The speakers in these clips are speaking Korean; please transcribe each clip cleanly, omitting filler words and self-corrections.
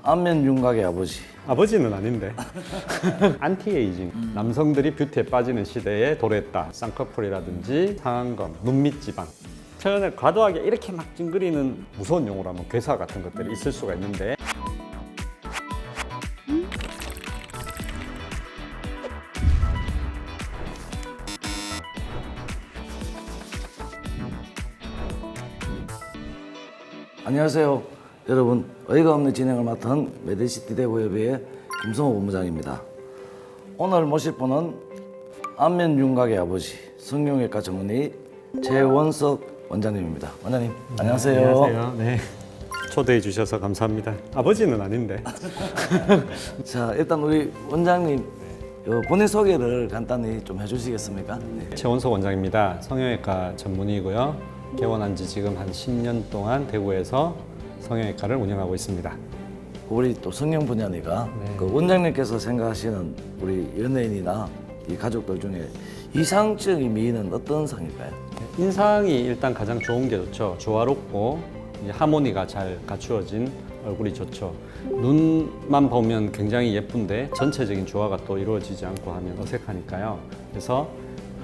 안면 윤곽의 아버지. 아버지는 아닌데 안티에이징 남성들이 뷰티에 빠지는 시대에 도래했다. 쌍꺼풀이라든지 상안검, 눈밑 지방 표현을 과도하게 이렇게 막 찡그리는 무서운 용어로 하면 괴사 같은 것들이 있을 수가 있는데 안녕하세요. 여러분, 어이가 없는 진행을 맡은 메디시티 대구협의회 김성호 본부장입니다. 오늘 모실 분은 안면 윤곽의 아버지, 성형외과 전문의 최원석 원장님입니다. 원장님, 안녕하세요. 안녕하세요. 네. 초대해 주셔서 감사합니다. 아버지는 아닌데. 자, 일단 우리 원장님 본인 소개를 간단히 좀 해주시겠습니까? 네. 최원석 원장입니다. 성형외과 전문의고요. 개원한 지 지금 한 10년 동안 대구에서 성형외과를 운영하고 있습니다. 우리 또 성형 분야니까 네. 그 원장님께서 생각하시는 우리 연예인이나 이 가족들 중에 이상적인 미인은 어떤 상일까요? 인상이 일단 가장 좋은 게 좋죠. 조화롭고 하모니가 잘 갖추어진 얼굴이 좋죠. 눈만 보면 굉장히 예쁜데 전체적인 조화가 또 이루어지지 않고 하면 어색하니까요. 그래서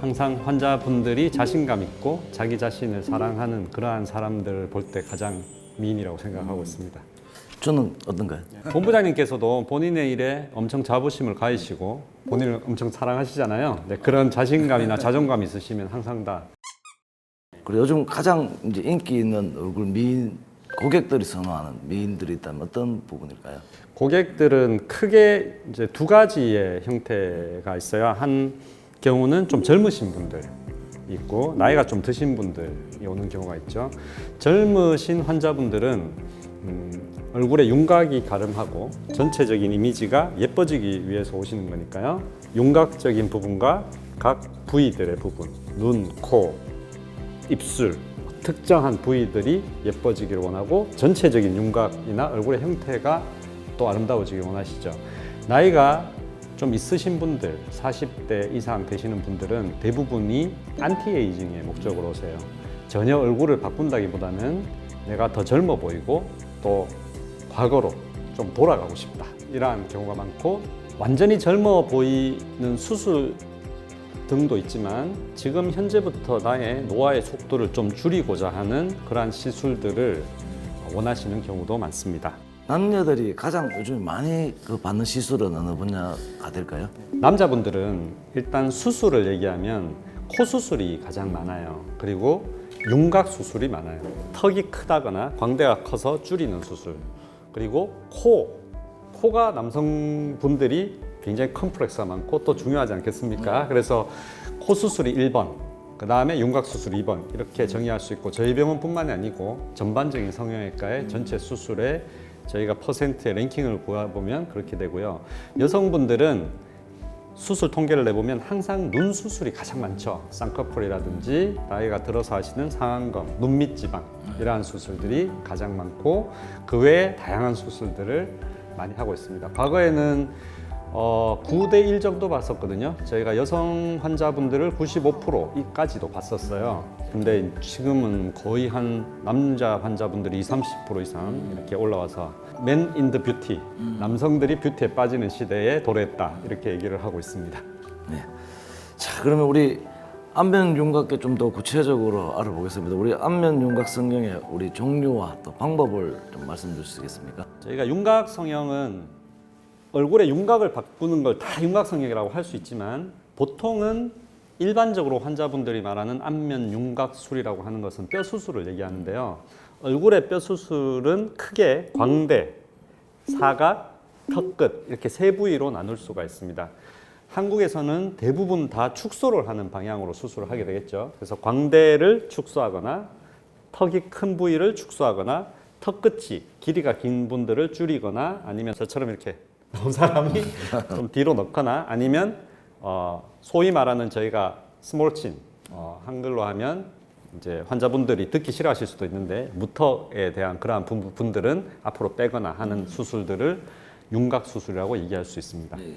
항상 환자분들이 자신감 있고 자기 자신을 사랑하는 그러한 사람들을 볼 때 가장 미인이라고 생각하고 있습니다. 저는 어떤가요? 본부장님께서도 본인의 일에 엄청 자부심을 가지시고 본인을 엄청 사랑하시잖아요. 네, 그런 자신감이나 자존감이 있으시면 항상 다 그리고 요즘 가장 이제 인기 있는 얼굴 미인 고객들이 선호하는 미인들이 있다면 어떤 부분일까요? 고객들은 크게 이제 두 가지의 형태가 있어요. 한 경우는 좀 젊으신 분들 있고 나이가 좀 드신 분들이 오는 경우가 있죠. 젊으신 환자분들은 얼굴에 윤곽이 가름하고 전체적인 이미지가 예뻐지기 위해서 오시는 거니까요. 윤곽적인 부분과 각 부위들의 부분, 눈, 코, 입술 특정한 부위들이 예뻐지기를 원하고 전체적인 윤곽이나 얼굴의 형태가 또 아름다워지길 원하시죠. 나이가 좀 있으신 분들, 40대 이상 되시는 분들은 대부분이 안티에이징의 목적으로 오세요. 전혀 얼굴을 바꾼다기보다는 내가 더 젊어 보이고 또 과거로 좀 돌아가고 싶다. 이러한 경우가 많고 완전히 젊어 보이는 수술 등도 있지만 지금 현재부터 나의 노화의 속도를 좀 줄이고자 하는 그러한 시술들을 원하시는 경우도 많습니다. 남녀들이 가장 요즘 많이 받는 시술은 어느 분야가 될까요? 남자분들은 일단 수술을 얘기하면 코 수술이 가장 많아요. 그리고 윤곽 수술이 많아요. 턱이 크다거나 광대가 커서 줄이는 수술. 그리고 코가 남성분들이 굉장히 컴플렉스가 많고 또 중요하지 않겠습니까? 그래서 코 수술이 1번, 그 다음에 윤곽 수술 2번 이렇게 정의할 수 있고 저희 병원뿐만이 아니고 전반적인 성형외과의 전체 수술에 저희가 퍼센트의 랭킹을 구해보면 그렇게 되고요. 여성분들은 수술 통계를 내보면 항상 눈 수술이 가장 많죠. 쌍꺼풀이라든지 나이가 들어서 하시는 상안검, 눈밑 지방 이러한 수술들이 가장 많고 그 외에 다양한 수술들을 많이 하고 있습니다. 과거에는 9대 1 정도 봤었거든요. 저희가 여성 환자분들을 95%까지도 봤었어요. 근데 지금은 거의 한 남자 환자분들이 30% 이상 이렇게 올라와서 Men in the Beauty, 남성들이 뷰티에 빠지는 시대에 도래했다 이렇게 얘기를 하고 있습니다. 네. 자, 그러면 우리 안면 윤곽에 좀 더 구체적으로 알아보겠습니다. 우리 안면 윤곽 성형의 우리 종류와 또 방법을 좀 말씀 주시겠습니까? 저희가 윤곽 성형은 얼굴의 윤곽을 바꾸는 걸 다 윤곽 성형이라고 할 수 있지만 보통은 일반적으로 환자분들이 말하는 안면 윤곽술이라고 하는 것은 뼈 수술을 얘기하는데요. 얼굴의 뼈 수술은 크게 광대, 사각, 턱끝 이렇게 세 부위로 나눌 수가 있습니다. 한국에서는 대부분 다 축소를 하는 방향으로 수술을 하게 되겠죠. 그래서 광대를 축소하거나 턱이 큰 부위를 축소하거나 턱끝이 길이가 긴 분들을 줄이거나 아니면 저처럼 이렇게 나온 사람이 좀 뒤로 넣거나 아니면 소위 말하는 저희가 스몰친 한글로 하면 이제 환자분들이 듣기 싫어하실 수도 있는데 무턱에 대한 그러한 분들은 앞으로 빼거나 하는 수술들을 윤곽 수술이라고 얘기할 수 있습니다. 예.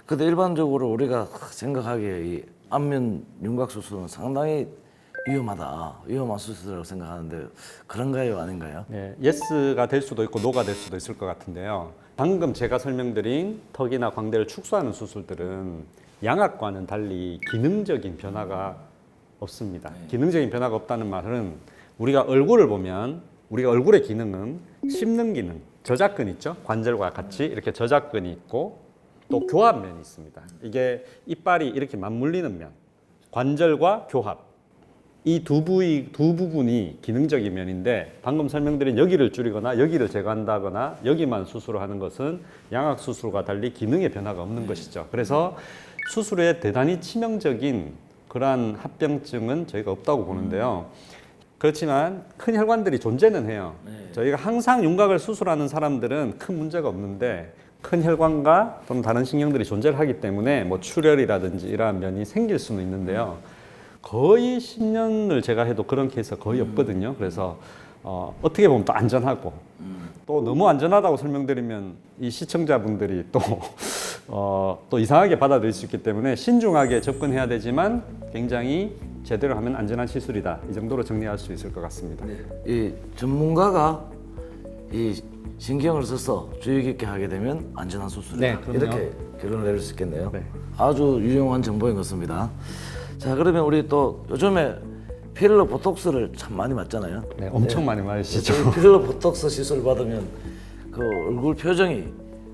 근데 일반적으로 우리가 생각하기에 이 안면 윤곽 수술은 상당히 위험한 수술이라고 생각하는데 그런가요, 아닌가요? 네, 예스가 될 수도 있고 노가 될 수도 있을 것 같은데요. 방금 제가 설명드린 턱이나 광대를 축소하는 수술들은 양악과는 달리 기능적인 변화가 없습니다. 기능적인 변화가 없다는 말은 우리가 얼굴을 보면 우리가 얼굴의 기능은 씹는 기능, 저작근 있죠? 관절과 같이 이렇게 저작근이 있고 또 교합면이 있습니다. 이게 이빨이 이렇게 맞물리는 면, 관절과 교합. 이 두 부분이 기능적인 면인데 방금 설명드린 여기를 줄이거나 여기를 제거한다거나 여기만 수술을 하는 것은 양악 수술과 달리 기능의 변화가 없는 것이죠. 그래서 수술에 대단히 치명적인 그러한 합병증은 저희가 없다고 보는데요. 그렇지만 큰 혈관들이 존재는 해요. 저희가 항상 윤곽을 수술하는 사람들은 큰 문제가 없는데 큰 혈관과 또는 다른 신경들이 존재를 하기 때문에 뭐 출혈이라든지 이러한 면이 생길 수는 있는데요. 거의 10년을 제가 해도 그런 케이스가 거의 없거든요. 그래서 어떻게 보면 또 안전하고 또 너무 안전하다고 설명드리면 이 시청자분들이 또 이상하게 받아들일 수 있기 때문에 신중하게 접근해야 되지만 굉장히 제대로 하면 안전한 시술이다. 이 정도로 정리할 수 있을 것 같습니다. 이 전문가가 이 신경을 써서 주의 깊게 하게 되면 안전한 수술이다. 네, 그럼요. 이렇게 결론을 내릴 수 있겠네요. 네. 아주 유용한 정보인 것 같습니다. 자, 그러면 우리 또 요즘에 필러 보톡스를 참 많이 맞잖아요. 네, 엄청 많이 맞으시죠. 이 필러 보톡스 시술 받으면 그 얼굴 표정이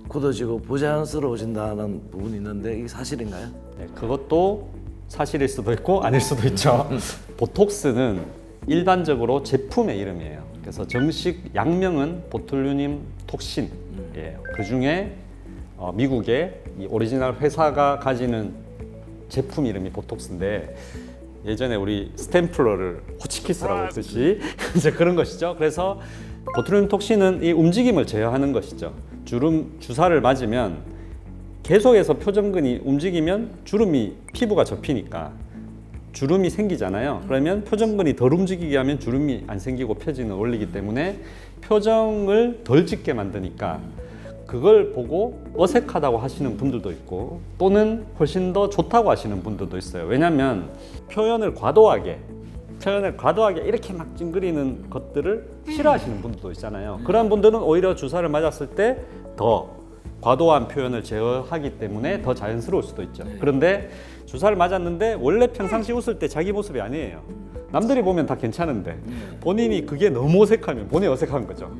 굳어지고 부자연스러워진다는 부분이 있는데 이게 사실인가요? 네, 그것도 사실일 수도 있고 아닐 수도 있죠. 보톡스는 일반적으로 제품의 이름이에요. 그래서 정식 약명은 보툴리눔 톡신이에요. 그 중에 미국의 이 오리지널 회사가 가지는 제품 이름이 보톡스인데 예전에 우리 스탬플러를 호치키스라고 했듯이 이제 그런 것이죠. 그래서 보툴리눔 톡신은 이 움직임을 제어하는 것이죠. 주사를 맞으면 계속해서 표정근이 움직이면 주름이 피부가 접히니까 주름이 생기잖아요. 그러면 표정근이 덜 움직이게 하면 주름이 안 생기고 펴지는 원리이기 때문에 표정을 덜 짓게 만드니까 그걸 보고 어색하다고 하시는 분들도 있고 또는 훨씬 더 좋다고 하시는 분들도 있어요. 왜냐하면 표현을 과도하게 이렇게 막 찡그리는 것들을 싫어하시는 분들도 있잖아요. 그런 분들은 오히려 주사를 맞았을 때 더 과도한 표현을 제어하기 때문에 더 자연스러울 수도 있죠. 그런데 주사를 맞았는데 원래 평상시 웃을 때 자기 모습이 아니에요. 남들이 보면 다 괜찮은데 본인이 그게 너무 어색하면 본인이 어색한 거죠.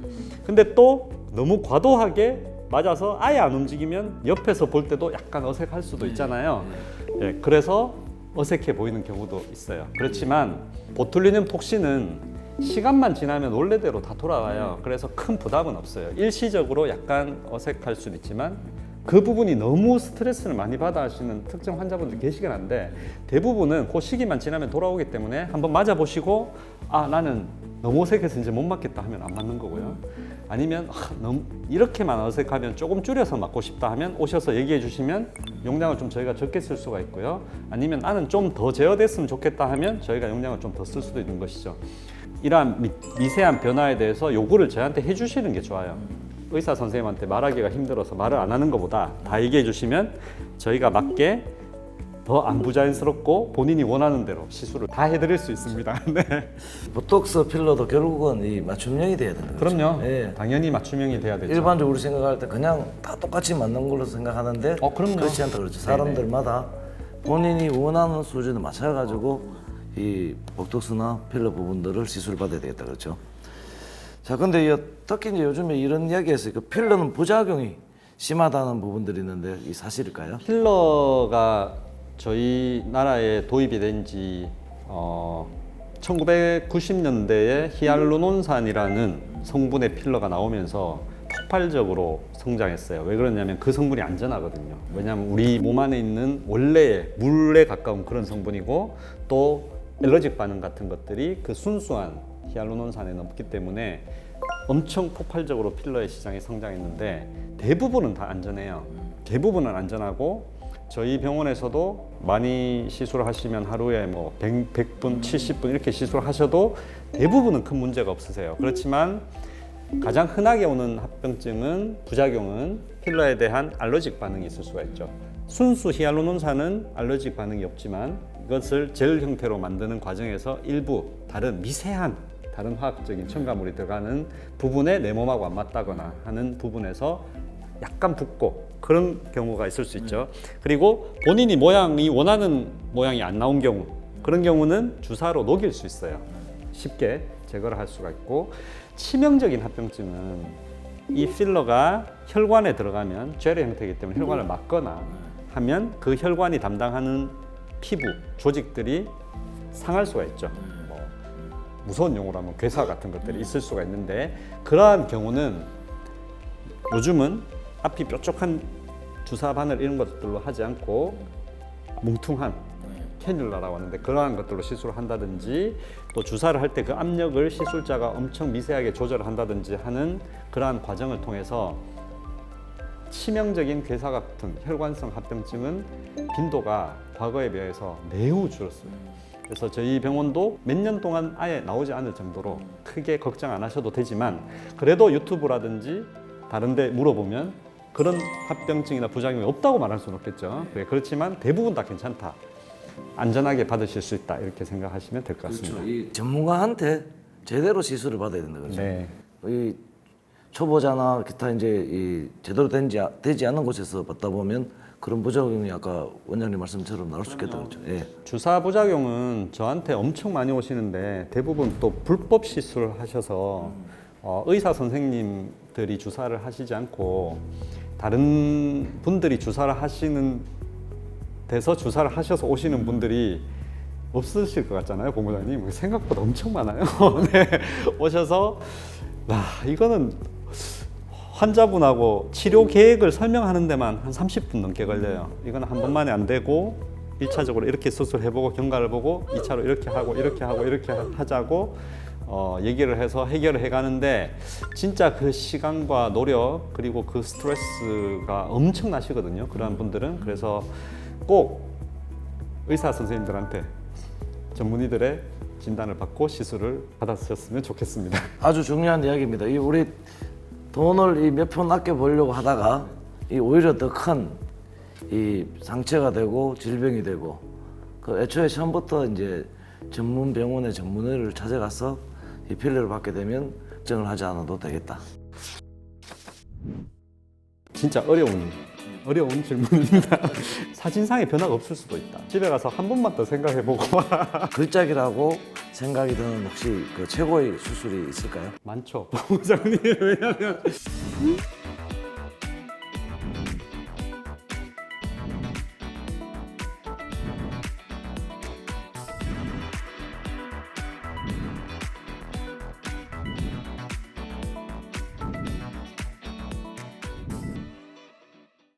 근데 또 너무 과도하게 맞아서 아예 안 움직이면 옆에서 볼 때도 약간 어색할 수도 있잖아요. 예, 그래서 어색해 보이는 경우도 있어요. 그렇지만 보툴리눔 톡신은 시간만 지나면 원래대로 다 돌아와요. 그래서 큰 부담은 없어요. 일시적으로 약간 어색할 수는 있지만 그 부분이 너무 스트레스를 많이 받아 하시는 특정 환자분들 계시긴 한데 대부분은 그 시기만 지나면 돌아오기 때문에 한번 맞아보시고 아 나는 너무 어색해서 이제 못 맞겠다 하면 안 맞는 거고요. 아니면 너무 이렇게만 어색하면 조금 줄여서 맞고 싶다 하면 오셔서 얘기해 주시면 용량을 좀 저희가 적게 쓸 수가 있고요. 아니면 나는 좀 더 제어됐으면 좋겠다 하면 저희가 용량을 좀 더 쓸 수도 있는 것이죠. 이러한 미세한 변화에 대해서 요구를 저희한테 해주시는 게 좋아요. 의사 선생님한테 말하기가 힘들어서 말을 안 하는 것보다 다 얘기해 주시면 저희가 맞게 더 안 부자연스럽고 본인이 원하는 대로 시술을 다 해드릴 수 있습니다. 네. 보톡스 필러도 결국은 이 맞춤형이 돼야 되는 거죠. 그럼요. 예. 당연히 맞춤형이 돼야 되죠. 일반적으로 우리 생각할 때 그냥 다 똑같이 맞는 걸로 생각하는데 그럼요. 그렇지 않다 그렇죠. 사람들마다 본인이 원하는 수준에 맞춰가지고 이 보톡스나 필러 부분들을 시술 받아야 되겠다 그렇죠. 자, 근데 특히 이제 요즘에 이런 이야기에서 그 필러는 부작용이 심하다는 부분들이 있는데 이 사실일까요? 필러가 저희 나라에 도입이 된 지 1990년대에 히알루론산이라는 성분의 필러가 나오면서 폭발적으로 성장했어요. 왜 그러냐면 그 성분이 안전하거든요. 왜냐하면 우리 몸 안에 있는 원래의 물에 가까운 그런 성분이고 또 엘러직 반응 같은 것들이 그 순수한 히알루론산에 넘기 때문에 엄청 폭발적으로 필러의 시장이 성장했는데 대부분은 다 안전해요. 대부분은 안전하고 저희 병원에서도 많이 시술을 하시면 하루에 뭐 100분, 70분 이렇게 시술을 하셔도 대부분은 큰 문제가 없으세요. 그렇지만 가장 흔하게 오는 합병증은 부작용은 필러에 대한 알러직 반응이 있을 수가 있죠. 순수 히알루론산은 알러직 반응이 없지만 이것을 젤 형태로 만드는 과정에서 일부 다른 미세한 다른 화학적인 첨가물이 들어가는 부분에 내 몸하고 안 맞다거나 하는 부분에서 약간 붓고 그런 경우가 있을 수 있죠. 그리고 본인이 원하는 모양이 안 나온 경우, 그런 경우는 주사로 녹일 수 있어요. 쉽게 제거를 할 수가 있고, 치명적인 합병증은 이 필러가 혈관에 들어가면 젤의 형태이기 때문에 혈관을 막거나 하면 그 혈관이 담당하는 피부 조직들이 상할 수가 있죠. 뭐 무서운 용어로 하면 괴사 같은 것들이 있을 수가 있는데, 그러한 경우는 요즘은 앞이 뾰족한 주사 바늘 이런 것들로 하지 않고 뭉퉁한 캐뉼라라고 하는데 그러한 것들로 시술을 한다든지, 또 주사를 할 때 그 압력을 시술자가 엄청 미세하게 조절을 한다든지 하는 그러한 과정을 통해서 치명적인 괴사 같은 혈관성 합병증은 빈도가 과거에 비해서 매우 줄었어요. 그래서 저희 병원도 몇 년 동안 아예 나오지 않을 정도로 크게 걱정 안 하셔도 되지만, 그래도 유튜브라든지 다른 데 물어보면 그런 합병증이나 부작용이 없다고 말할 수는 없겠죠. 그렇지만 대부분 다 괜찮다, 안전하게 받으실 수 있다, 이렇게 생각하시면 될 것 같습니다. 이 전문가한테 제대로 시술을 받아야 된다 그렇죠. 네. 이 초보자나 기타 이제 이 제대로 되지 않는 곳에서 받다 보면 그런 부작용이 아까 원장님 말씀처럼 나올 수 있겠다 그렇죠. 예. 주사 부작용은 저한테 엄청 많이 오시는데 대부분 또 불법 시술을 하셔서 의사 선생님들이 주사를 하시지 않고 다른 분들이 주사를 하시는 데서 주사를 하셔서 오시는 분들이 없으실 것 같잖아요, 본부장님. 생각보다 엄청 많아요. 네. 오셔서 이거는 환자분하고 치료 계획을 설명하는 데만 한 30분 넘게 걸려요. 이건 한 번만에 안 되고 1차적으로 이렇게 수술해보고 경과를 보고 2차로 이렇게 하고 이렇게 하고 이렇게 하자고 얘기를 해서 해결을 해가는데, 진짜 그 시간과 노력 그리고 그 스트레스가 엄청나시거든요, 그러한 분들은. 그래서 꼭 의사 선생님들한테 전문의들의 진단을 받고 시술을 받았으면 좋겠습니다. 아주 중요한 이야기입니다. 이 우리 돈을 이 몇 푼 아껴 보려고 하다가 이 오히려 더 큰 이 상처가 되고 질병이 되고, 그 애초에 처음부터 이제 전문 병원의 전문의를 찾아가서 이 필러를 받게 되면 걱정을 하지 않아도 되겠다. 진짜 어려운 질문입니다. 사진상의 변화가 없을 수도 있다. 집에 가서 한 번만 더 생각해보고. 글작이라고 생각이 드는 혹시 그 최고의 수술이 있을까요? 많죠, 본부장님. 왜냐면